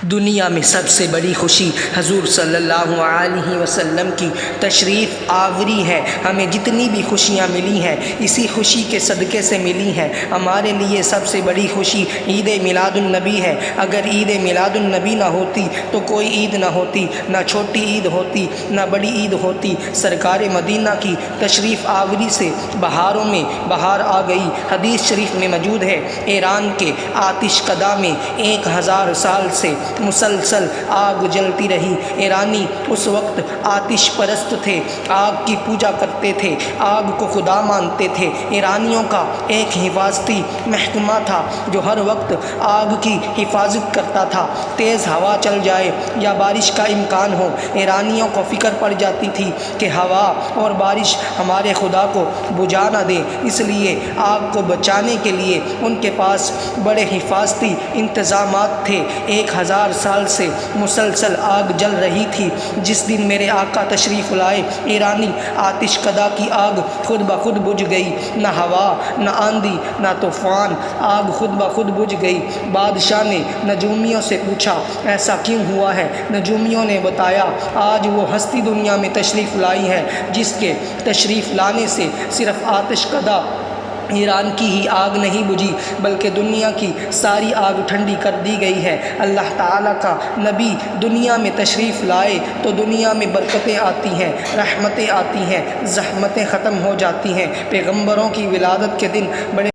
دنیا میں سب سے بڑی خوشی حضور صلی اللہ علیہ وسلم کی تشریف آوری ہے۔ ہمیں جتنی بھی خوشیاں ملی ہیں اسی خوشی کے صدقے سے ملی ہیں۔ ہمارے لیے سب سے بڑی خوشی عید میلاد النبی ہے۔ اگر عید میلاد النبی نہ ہوتی تو کوئی عید نہ ہوتی، نہ چھوٹی عید ہوتی نہ بڑی عید ہوتی۔ سرکار مدینہ کی تشریف آوری سے بہاروں میں بہار آ گئی۔ حدیث شریف میں موجود ہے، ایران کے آتش کدہ میں 1000 سال سے مسلسل آگ جلتی رہی۔ ایرانی اس وقت آتش پرست تھے، آگ کی پوجا کرتے تھے، آگ کو خدا مانتے تھے۔ ایرانیوں کا ایک حفاظتی محکمہ تھا جو ہر وقت آگ کی حفاظت کرتا تھا۔ تیز ہوا چل جائے یا بارش کا امکان ہو، ایرانیوں کو فکر پڑ جاتی تھی کہ ہوا اور بارش ہمارے خدا کو بجھا نہ دے، اس لیے آگ کو بچانے کے لیے ان کے پاس بڑے حفاظتی انتظامات تھے۔ 1000 سال سے مسلسل آگ جل رہی تھی۔ جس دن میرے آقا تشریف لائے، ایرانی آتش کدہ کی آگ خود بخود بجھ گئی۔ نہ ہوا، نہ آندھی، نہ طوفان، آگ خود بخود بجھ گئی۔ بادشاہ نے نجومیوں سے پوچھا، ایسا کیوں ہوا ہے؟ نجومیوں نے بتایا، آج وہ ہستی دنیا میں تشریف لائی ہے جس کے تشریف لانے سے صرف آتش کدہ ایران کی ہی آگ نہیں بجھی بلکہ دنیا کی ساری آگ ٹھنڈی کر دی گئی ہے۔ اللہ تعالیٰ کا نبی دنیا میں تشریف لائے تو دنیا میں برکتیں آتی ہیں، رحمتیں آتی ہیں، زحمتیں ختم ہو جاتی ہیں۔ پیغمبروں کی ولادت کے دن بڑے